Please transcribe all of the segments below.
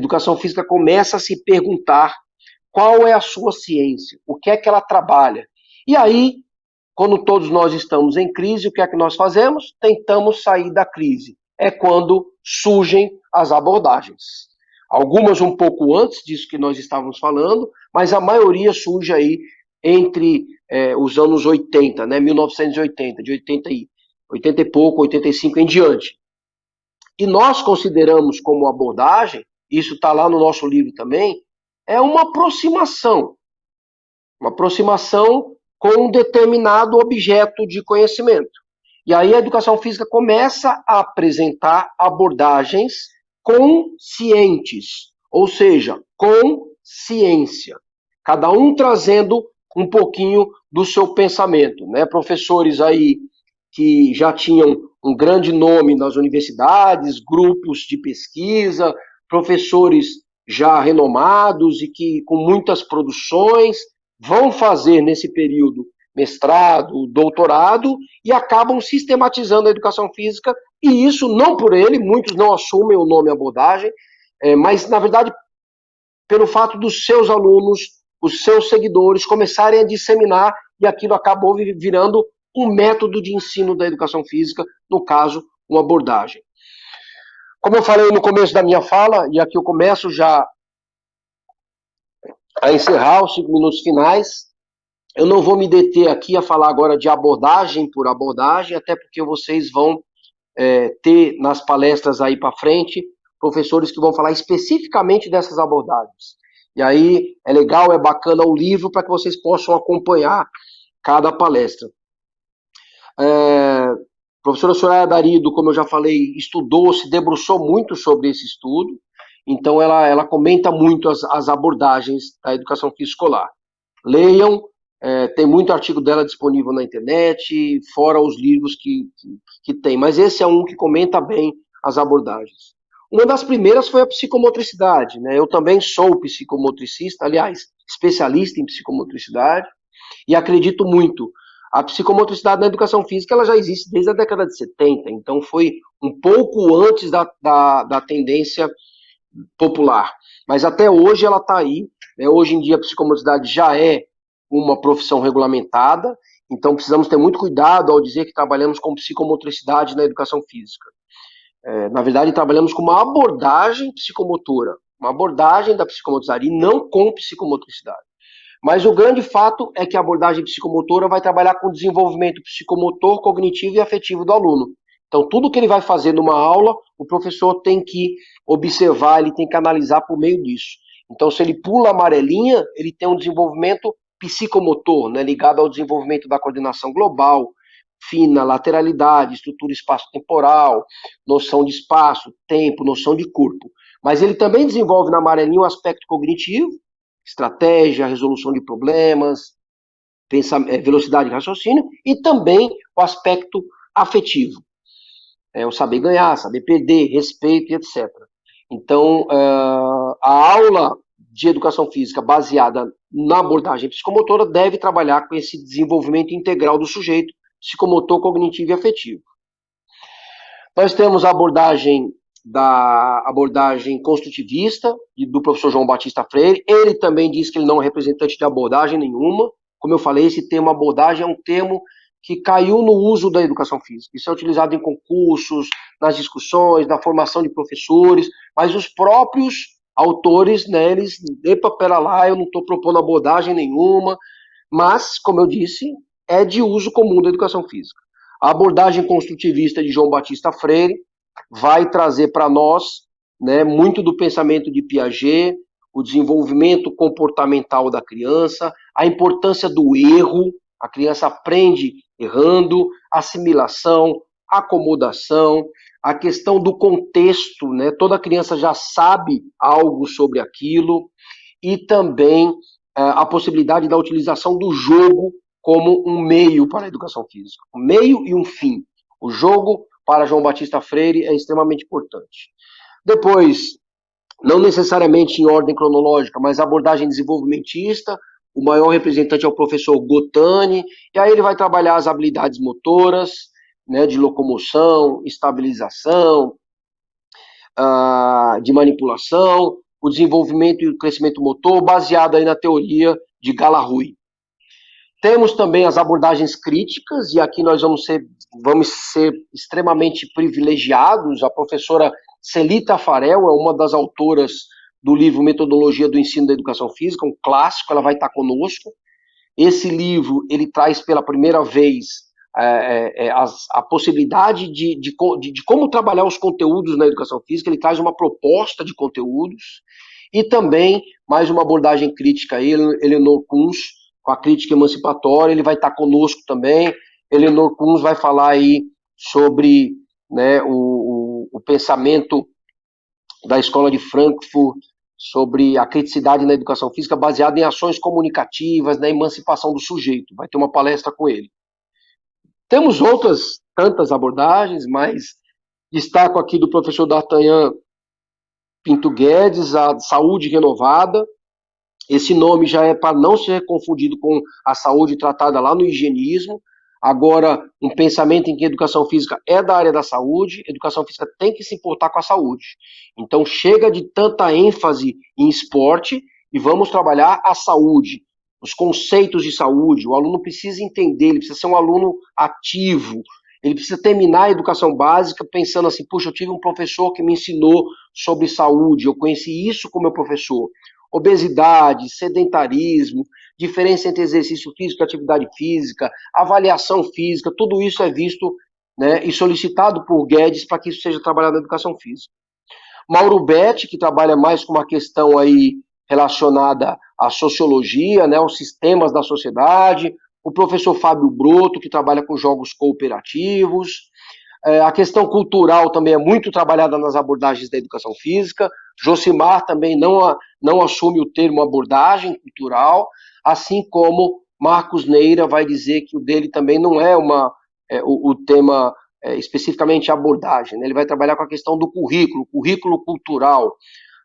educação física começa a se perguntar qual é a sua ciência, o que é que ela trabalha. E aí, quando todos nós estamos em crise, o que é que nós fazemos? Tentamos sair da crise. É quando surgem as abordagens. Algumas um pouco antes disso que nós estávamos falando, mas a maioria surge aí entre os anos 80, né, 1980, de 80 e pouco, 85 em diante. E nós consideramos como abordagem, isso está lá no nosso livro também, é uma aproximação com um determinado objeto de conhecimento. E aí a educação física começa a apresentar abordagens conscientes, ou seja, com ciência. Cada um trazendo um pouquinho do seu pensamento, né? Professores aí que já tinham um grande nome nas universidades, grupos de pesquisa, professores já renomados e que com muitas produções vão fazer nesse período mestrado, doutorado e acabam sistematizando a educação física, e isso não por ele, muitos não assumem o nome abordagem, mas na verdade pelo fato dos seus alunos, os seus seguidores começarem a disseminar, e aquilo acabou virando um método de ensino da educação física, no caso, uma abordagem. Como eu falei no começo da minha fala, e aqui eu começo já a encerrar os 5 minutos finais, eu não vou me deter aqui a falar agora de abordagem por abordagem, até porque vocês vão ter nas palestras aí para frente professores que vão falar especificamente dessas abordagens. E aí é legal, é bacana o livro para que vocês possam acompanhar cada palestra. A professora Soraya Darido, como eu já falei, estudou, se debruçou muito sobre esse estudo, então ela comenta muito as abordagens da educação física escolar. Leiam, tem muito artigo dela disponível na internet, fora os livros que tem, mas esse é um que comenta bem as abordagens. Uma das primeiras foi a psicomotricidade, né? Eu também sou psicomotricista, aliás, especialista em psicomotricidade, e acredito muito. A psicomotricidade na educação física ela já existe desde a década de 70, então foi um pouco antes da tendência popular. Mas até hoje ela está aí, né? Hoje em dia a psicomotricidade já é uma profissão regulamentada, então precisamos ter muito cuidado ao dizer que trabalhamos com psicomotricidade na educação física. Na verdade, trabalhamos com uma abordagem psicomotora, uma abordagem da psicomotricidade, e não com psicomotricidade. Mas o grande fato é que a abordagem psicomotora vai trabalhar com o desenvolvimento psicomotor, cognitivo e afetivo do aluno. Então, tudo que ele vai fazer numa aula, o professor tem que observar, ele tem que analisar por meio disso. Então, se ele pula a amarelinha, ele tem um desenvolvimento psicomotor, né, ligado ao desenvolvimento da coordenação global, fina, lateralidade, estrutura espaço-temporal, noção de espaço, tempo, noção de corpo. Mas ele também desenvolve na amarelinha o aspecto cognitivo, estratégia, resolução de problemas, velocidade de raciocínio, e também o aspecto afetivo. O saber ganhar, saber perder, respeito e etc. Então, a aula de educação física baseada na abordagem psicomotora deve trabalhar com esse desenvolvimento integral do sujeito, psicomotor, cognitivo e afetivo. Nós temos a abordagem construtivista do professor João Batista Freire. Ele também diz que ele não é representante de abordagem nenhuma. Como eu falei, esse termo abordagem é um termo que caiu no uso da educação física. Isso é utilizado em concursos, nas discussões, na formação de professores, mas os próprios autores, né, eles, epa, pera lá, eu não estou propondo abordagem nenhuma, mas, como eu disse, é de uso comum da educação física. A abordagem construtivista de João Batista Freire vai trazer para nós, né, muito do pensamento de Piaget, o desenvolvimento comportamental da criança, a importância do erro, a criança aprende errando, assimilação, acomodação, a questão do contexto, né, toda criança já sabe algo sobre aquilo, e também a possibilidade da utilização do jogo como um meio para a educação física, um meio e um fim. O jogo, para João Batista Freire, é extremamente importante. Depois, não necessariamente em ordem cronológica, mas abordagem desenvolvimentista, o maior representante é o professor Gotani, e aí ele vai trabalhar as habilidades motoras, né, de locomoção, estabilização, de manipulação, o desenvolvimento e o crescimento motor, baseado aí na teoria de Galarrui. Temos também as abordagens críticas, e aqui nós vamos ser extremamente privilegiados. A professora Celita Farel é uma das autoras do livro Metodologia do Ensino da Educação Física, um clássico, ela vai estar conosco. Esse livro, ele traz pela primeira vez a possibilidade de como trabalhar os conteúdos na educação física, ele traz uma proposta de conteúdos, e também mais uma abordagem crítica aí, Eleanor Kunz, com a crítica emancipatória, ele vai estar conosco também. Eleanor Kunz vai falar aí sobre, né, o pensamento da Escola de Frankfurt, sobre a criticidade na educação física baseada em ações comunicativas, na emancipação do sujeito. Vai ter uma palestra com ele. Temos outras tantas abordagens, mas destaco aqui do professor D'Artagnan Pinto Guedes, a saúde renovada. Esse nome já é para não ser confundido com a saúde tratada lá no higienismo. Agora, um pensamento em que a educação física é da área da saúde, a educação física tem que se importar com a saúde. Então, chega de tanta ênfase em esporte e vamos trabalhar a saúde, os conceitos de saúde. O aluno precisa entender, ele precisa ser um aluno ativo, ele precisa terminar a educação básica pensando assim, puxa, eu tive um professor que me ensinou sobre saúde, eu conheci isso com meu professor. Obesidade, sedentarismo, diferença entre exercício físico e atividade física, avaliação física, tudo isso é visto, né, e solicitado por Guedes para que isso seja trabalhado na educação física. Mauro Betti, que trabalha mais com uma questão aí relacionada à sociologia, né, aos sistemas da sociedade, o professor Fábio Broto, que trabalha com jogos cooperativos. A questão cultural também é muito trabalhada nas abordagens da educação física. Josimar também não assume o termo abordagem cultural, assim como Marcos Neira vai dizer que o dele também não é o tema especificamente abordagem, né? Ele vai trabalhar com a questão do currículo cultural,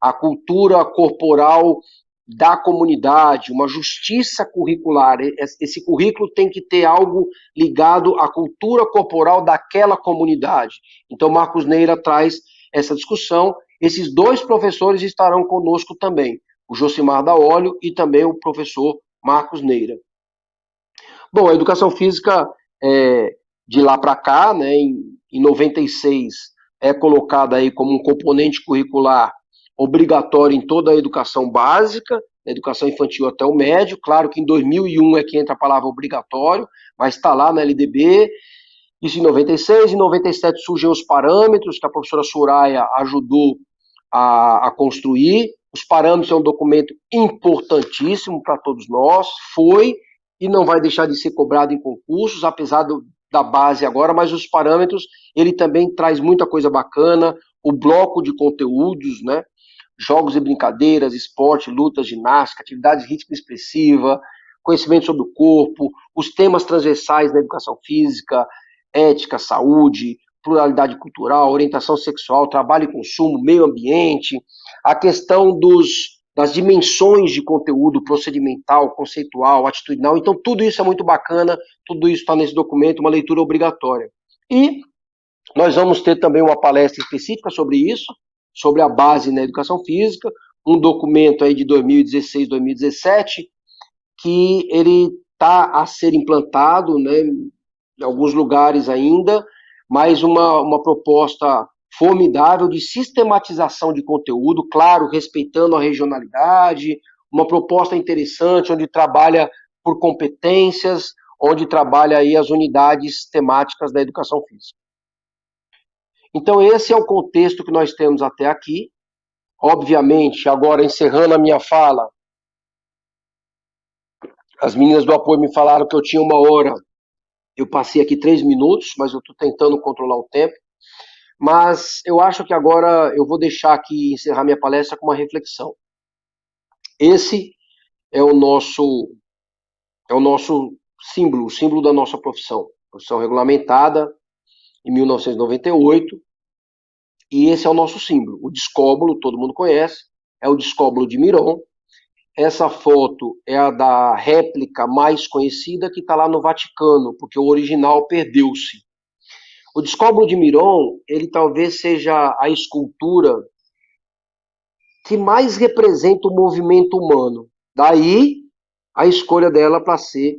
a cultura corporal da comunidade, uma justiça curricular. Esse currículo tem que ter algo ligado à cultura corporal daquela comunidade. Então, Marcos Neira traz essa discussão. Esses dois professores estarão conosco também, o Josimar Daolio e também o professor Marcos Neira. Bom, a educação física, de lá para cá, né, em 96, é colocada aí como um componente curricular obrigatório em toda a educação básica, educação infantil até o médio. Claro que em 2001 é que entra a palavra obrigatório, mas está lá na LDB. Isso em 96. Em 97 surgem os parâmetros, que a professora Soraya ajudou a construir. Os parâmetros é um documento importantíssimo para todos nós, foi e não vai deixar de ser cobrado em concursos, apesar da base agora, mas os parâmetros, ele também traz muita coisa bacana, o bloco de conteúdos, né? Jogos e brincadeiras, esporte, luta, ginástica, atividades rítmica expressiva, conhecimento sobre o corpo, os temas transversais na educação física, ética, saúde, pluralidade cultural, orientação sexual, trabalho e consumo, meio ambiente, a questão das dimensões de conteúdo procedimental, conceitual, atitudinal. Então, tudo isso é muito bacana, tudo isso está nesse documento, uma leitura obrigatória. E nós vamos ter também uma palestra específica sobre isso, sobre a base na educação física, um documento aí de 2016, 2017, que ele está a ser implantado, né, em alguns lugares ainda, mas uma proposta formidável de sistematização de conteúdo, claro, respeitando a regionalidade, uma proposta interessante, onde trabalha por competências, onde trabalha aí as unidades temáticas da educação física. Então, esse é o contexto que nós temos até aqui. Obviamente, agora encerrando a minha fala, as meninas do apoio me falaram que eu tinha 1 hora. Eu passei aqui 3 minutos, mas eu estou tentando controlar o tempo. Mas eu acho que agora eu vou deixar aqui encerrar minha palestra com uma reflexão. Esse é o nosso símbolo, o símbolo da nossa profissão regulamentada em 1998, e esse é o nosso símbolo, o discóbolo, todo mundo conhece, é o discóbolo de Miron. Essa foto é a da réplica mais conhecida, que está lá no Vaticano, porque o original perdeu-se. O discóbolo de Miron, ele talvez seja a escultura que mais representa o movimento humano. Daí a escolha dela para ser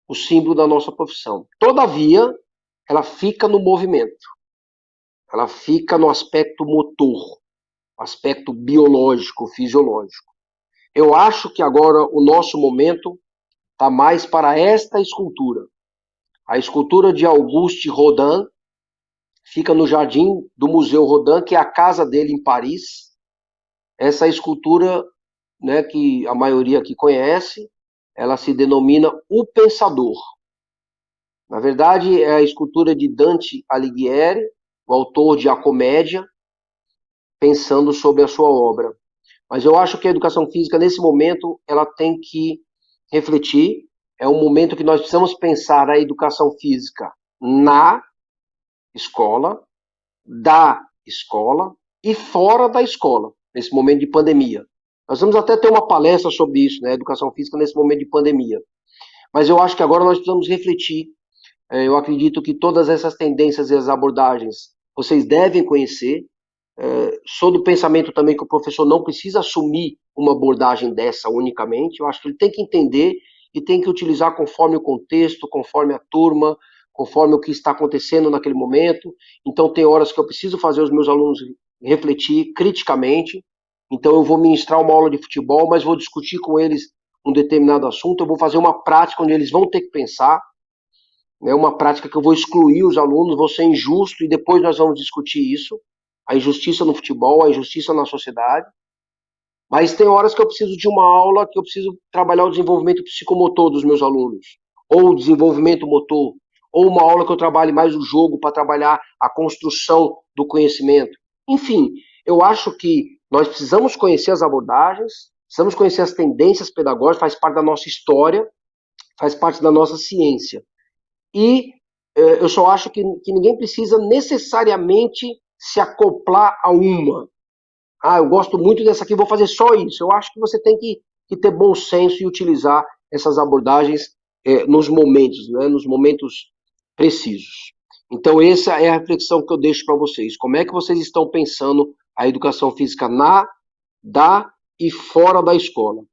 o símbolo da nossa profissão. Todavia, ela fica no movimento, ela fica no aspecto motor, aspecto biológico, fisiológico. Eu acho que agora o nosso momento está mais para esta escultura. A escultura de Auguste Rodin fica no jardim do Museu Rodin, que é a casa dele em Paris. Essa escultura, né, que a maioria aqui conhece, ela se denomina O Pensador. Na verdade, é a escultura de Dante Alighieri, o autor de A Comédia, pensando sobre a sua obra. Mas eu acho que a educação física, nesse momento, ela tem que refletir. É um momento que nós precisamos pensar a educação física na escola, da escola e fora da escola, nesse momento de pandemia. Nós vamos até ter uma palestra sobre isso, né, educação física nesse momento de pandemia. Mas eu acho que agora nós precisamos refletir. Eu acredito que todas essas tendências e as abordagens vocês devem conhecer. Sou do pensamento também que o professor não precisa assumir uma abordagem dessa unicamente. Eu acho que ele tem que entender e tem que utilizar conforme o contexto, conforme a turma, conforme o que está acontecendo naquele momento. Então, tem horas que eu preciso fazer os meus alunos refletir criticamente. Então, eu vou ministrar uma aula de futebol, mas vou discutir com eles um determinado assunto. Eu vou fazer uma prática onde eles vão ter que pensar. É uma prática que eu vou excluir os alunos, vou ser injusto e depois nós vamos discutir isso. A injustiça no futebol, a injustiça na sociedade. Mas tem horas que eu preciso de uma aula que eu preciso trabalhar o desenvolvimento psicomotor dos meus alunos, ou o desenvolvimento motor, ou uma aula que eu trabalhe mais o jogo para trabalhar a construção do conhecimento. Enfim, eu acho que nós precisamos conhecer as abordagens, precisamos conhecer as tendências pedagógicas, faz parte da nossa história, faz parte da nossa ciência. E eu só acho que ninguém precisa necessariamente se acoplar a uma. Eu gosto muito dessa aqui, vou fazer só isso. Eu acho que você tem que ter bom senso e utilizar essas abordagens nos momentos, né, nos momentos precisos. Então, essa é a reflexão que eu deixo para vocês. Como é que vocês estão pensando a educação física na, da e fora da escola?